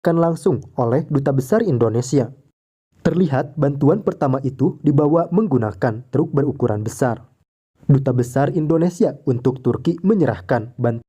kan langsung oleh Duta Besar Indonesia. Terlihat bantuan pertama itu dibawa menggunakan truk berukuran besar. Duta Besar Indonesia untuk Turki menyerahkan bantuan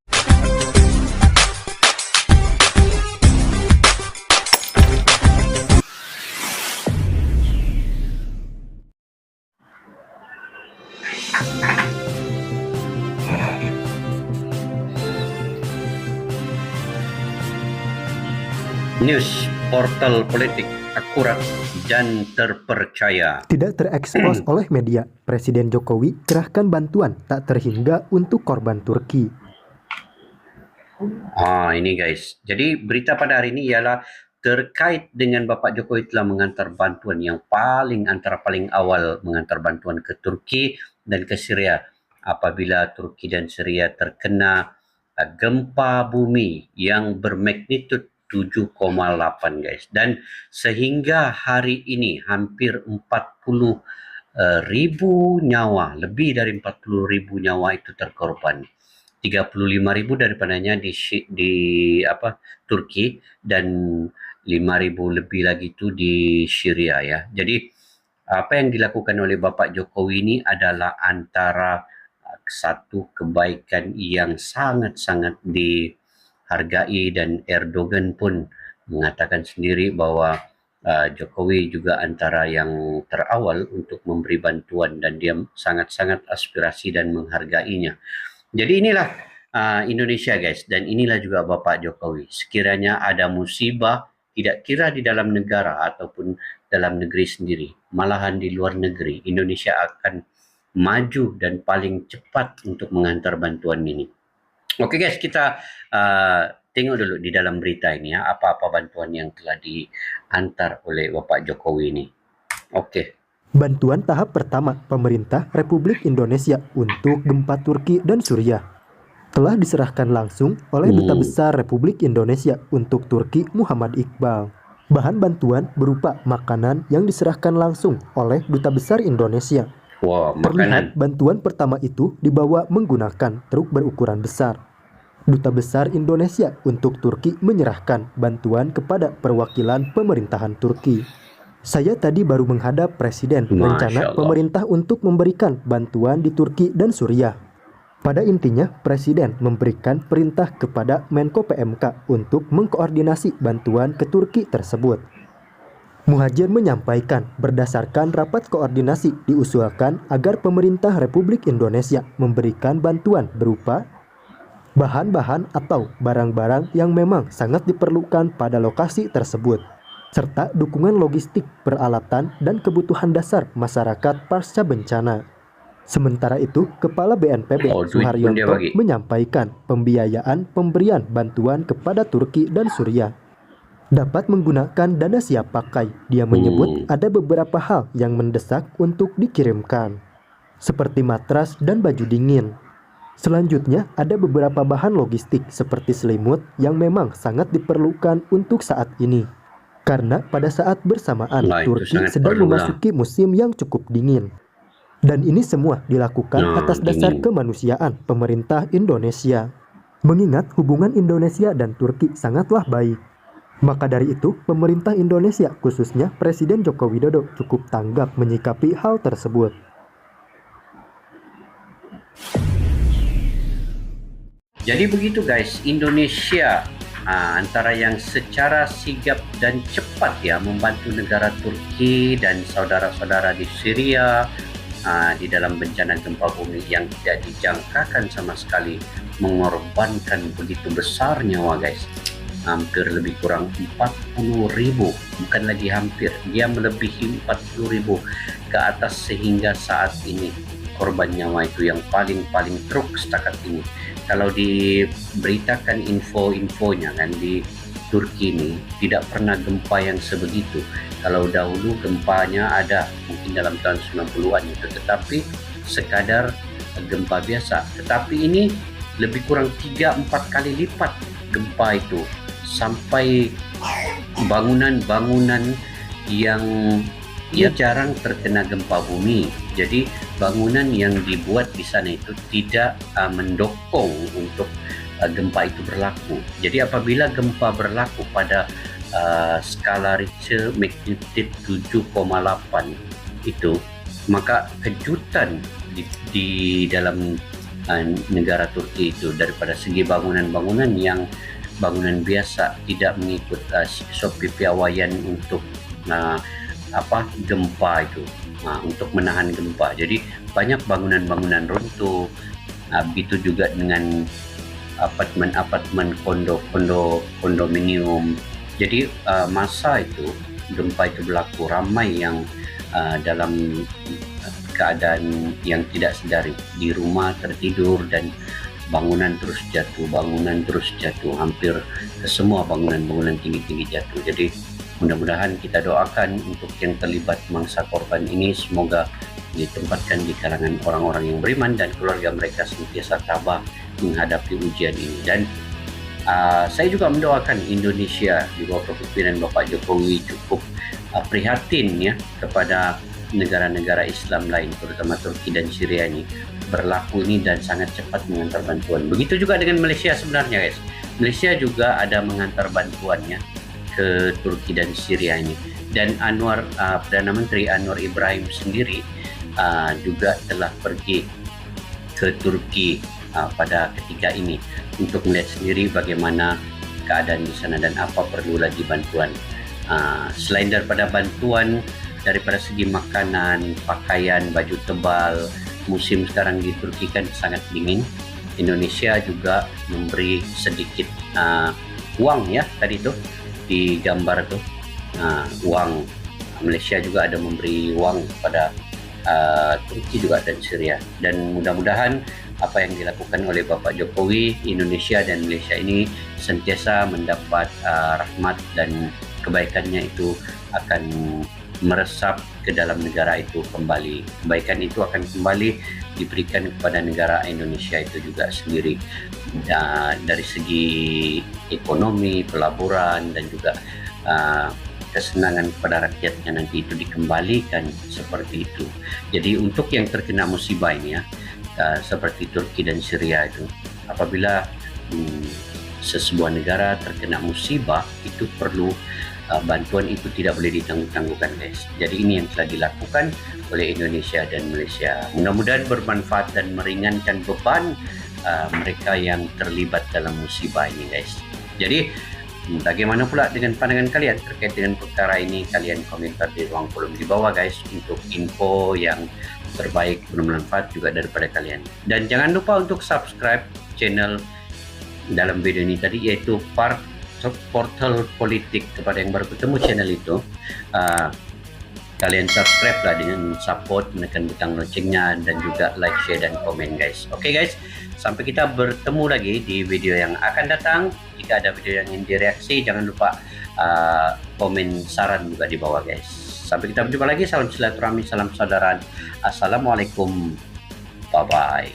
News portal politik akurat dan terpercaya. tidak terekspos oleh media. Presiden Jokowi kerahkan bantuan tak terhingga untuk korban Turki. Ini guys. Jadi berita pada hari ini ialah terkait dengan Bapak Jokowi telah mengantar bantuan yang antara paling awal mengantar bantuan ke Turki dan ke Syria apabila Turki dan Syria terkena gempa bumi yang bermagnitud 7,8 guys, dan sehingga hari ini hampir 40.000 nyawa, lebih dari 40.000 nyawa itu terkorban. 35.000 daripadanya di Turki dan 5.000 lebih lagi itu di Syria ya. Jadi apa yang dilakukan oleh Bapak Jokowi ini adalah antara satu kebaikan yang sangat-sangat dihargai, dan Erdogan pun mengatakan sendiri bahwa Jokowi juga antara yang terawal untuk memberi bantuan dan dia sangat-sangat aspirasi dan menghargainya. Jadi inilah Indonesia guys, dan inilah juga Bapak Jokowi. Sekiranya ada musibah, tidak kira di dalam negara ataupun dalam negeri sendiri, malahan di luar negeri, Indonesia akan maju dan paling cepat untuk mengantar bantuan ini. Oke guys, kita tengok dulu di dalam berita ini ya, apa-apa bantuan yang telah diantar oleh Bapak Jokowi ini. Oke. Bantuan tahap pertama pemerintah Republik Indonesia untuk gempa Turki dan Suriah telah diserahkan langsung oleh Duta Besar Republik Indonesia untuk Turki Muhammad Iqbal. Bahan bantuan berupa makanan yang diserahkan langsung oleh Duta Besar Indonesia. Terlihat bantuan pertama itu dibawa menggunakan truk berukuran besar. Duta Besar Indonesia untuk Turki menyerahkan bantuan kepada perwakilan pemerintahan Turki. Saya tadi baru menghadap Presiden rencana pemerintah untuk memberikan bantuan di Turki dan Suriah. Pada intinya, Presiden memberikan perintah kepada Menko PMK untuk mengkoordinasi bantuan ke Turki tersebut. Muhajir menyampaikan berdasarkan rapat koordinasi diusulkan agar pemerintah Republik Indonesia memberikan bantuan berupa bahan-bahan atau barang-barang yang memang sangat diperlukan pada lokasi tersebut, serta dukungan logistik, peralatan, dan kebutuhan dasar masyarakat pasca bencana. Sementara itu, Kepala BNPB Suharyanto menyampaikan pembiayaan pemberian bantuan kepada Turki dan Suriah dapat menggunakan dana siap pakai. Dia menyebut ada beberapa hal yang mendesak untuk dikirimkan, seperti matras dan baju dingin. Selanjutnya, ada beberapa bahan logistik seperti selimut yang memang sangat diperlukan untuk saat ini. Karena pada saat bersamaan Turki sedang memasuki musim yang cukup dingin. Dan ini semua dilakukan atas dasar kemanusiaan pemerintah Indonesia. Mengingat hubungan Indonesia dan Turki sangatlah baik. Maka dari itu, pemerintah Indonesia khususnya Presiden Joko Widodo cukup tanggap menyikapi hal tersebut. Jadi begitu guys, Indonesia antara yang secara sigap dan cepat ya membantu negara Turki dan saudara-saudara di Syria di dalam bencana gempa bumi yang tidak dijangkakan sama sekali, mengorbankan begitu besar nyawa guys. Hampir lebih kurang 40.000, bukan lagi hampir, dia melebihi 40.000 ke atas, sehingga saat ini korban nyawa itu yang paling truk setakat ini. Kalau diberitakan info-infonya kan di Turki ini tidak pernah gempa yang sebegitu. Kalau dahulu gempanya ada mungkin dalam tahun 90-an itu, tetapi sekadar gempa biasa. Tetapi ini lebih kurang 3-4 kali lipat gempa itu, sampai bangunan-bangunan yang jarang terkena gempa bumi. Jadi bangunan yang dibuat di sana itu tidak mendukung untuk gempa itu berlaku. Jadi apabila gempa berlaku pada skala Richter magnitude 7,8 itu, maka kejutan di dalam negara Turki itu daripada segi bangunan-bangunan yang bangunan biasa tidak mengikut SOP piawaian untuk gempa itu, untuk menahan gempa. Jadi banyak bangunan-bangunan runtuh. Begitu juga dengan apartemen-apartemen, kondominium. Jadi masa itu gempa itu berlaku, ramai yang dalam keadaan yang tidak sedari di rumah tertidur dan bangunan terus jatuh, hampir ke semua bangunan-bangunan tinggi-tinggi jatuh. Jadi mudah-mudahan kita doakan untuk yang terlibat mangsa korban ini, semoga ditempatkan di kalangan orang-orang yang beriman dan keluarga mereka senantiasa tabah menghadapi ujian ini. Dan saya juga mendoakan Indonesia di bawah kepemimpinan Bapak Jokowi cukup prihatin ya kepada negara-negara Islam lain, terutama Turki dan Syria ini berlaku ini dan sangat cepat mengantar bantuan. Begitu juga dengan Malaysia sebenarnya, guys. Malaysia juga ada mengantar bantuannya ke Turki dan Syria ini. Dan Perdana Menteri Anwar Ibrahim sendiri juga telah pergi ke Turki pada ketika ini untuk melihat sendiri bagaimana keadaan di sana dan apa perlu lagi bantuan. Selain daripada bantuan daripada segi makanan, pakaian, baju tebal, musim sekarang di Turki kan sangat dingin. Indonesia juga memberi sedikit uang ya, tadi tuh di gambar tuh uang. Malaysia juga ada memberi uang kepada Turki juga dan Syria. Dan mudah-mudahan apa yang dilakukan oleh Bapak Jokowi, Indonesia dan Malaysia ini sentiasa mendapat rahmat dan kebaikannya itu akan meresap ke dalam negara itu kembali. Kebaikan itu akan kembali diberikan kepada negara Indonesia itu juga sendiri, dari segi ekonomi, pelaburan dan juga kesenangan kepada rakyatnya nanti itu dikembalikan seperti itu. Jadi untuk yang terkena musibah ini ya, seperti Turki dan Syria itu, apabila sesebuah negara terkena musibah itu perlu bantuan itu tidak boleh ditangguh-tangguhkan, guys. Jadi ini yang telah dilakukan oleh Indonesia dan Malaysia. Mudah-mudahan bermanfaat dan meringankan beban mereka yang terlibat dalam musibah ini, guys. Jadi bagaimana pula dengan pandangan kalian terkait dengan perkara ini? Kalian komentar di ruang kolom di bawah, guys, untuk info yang terbaik bermanfaat juga daripada kalian. Dan jangan lupa untuk subscribe channel dalam video ini tadi, yaitu Portal Politik. Kepada yang baru ketemu channel itu, kalian subscribe lah dengan support, menekan butang loncengnya dan juga like, share dan komen, guys. Oke, guys, sampai kita bertemu lagi di video yang akan datang. Jika ada video yang ingin direaksi, jangan lupa komen saran juga di bawah, guys. Sampai kita berjumpa lagi. Salam silaturahmi, salam persaudaraan. Assalamualaikum, bye bye.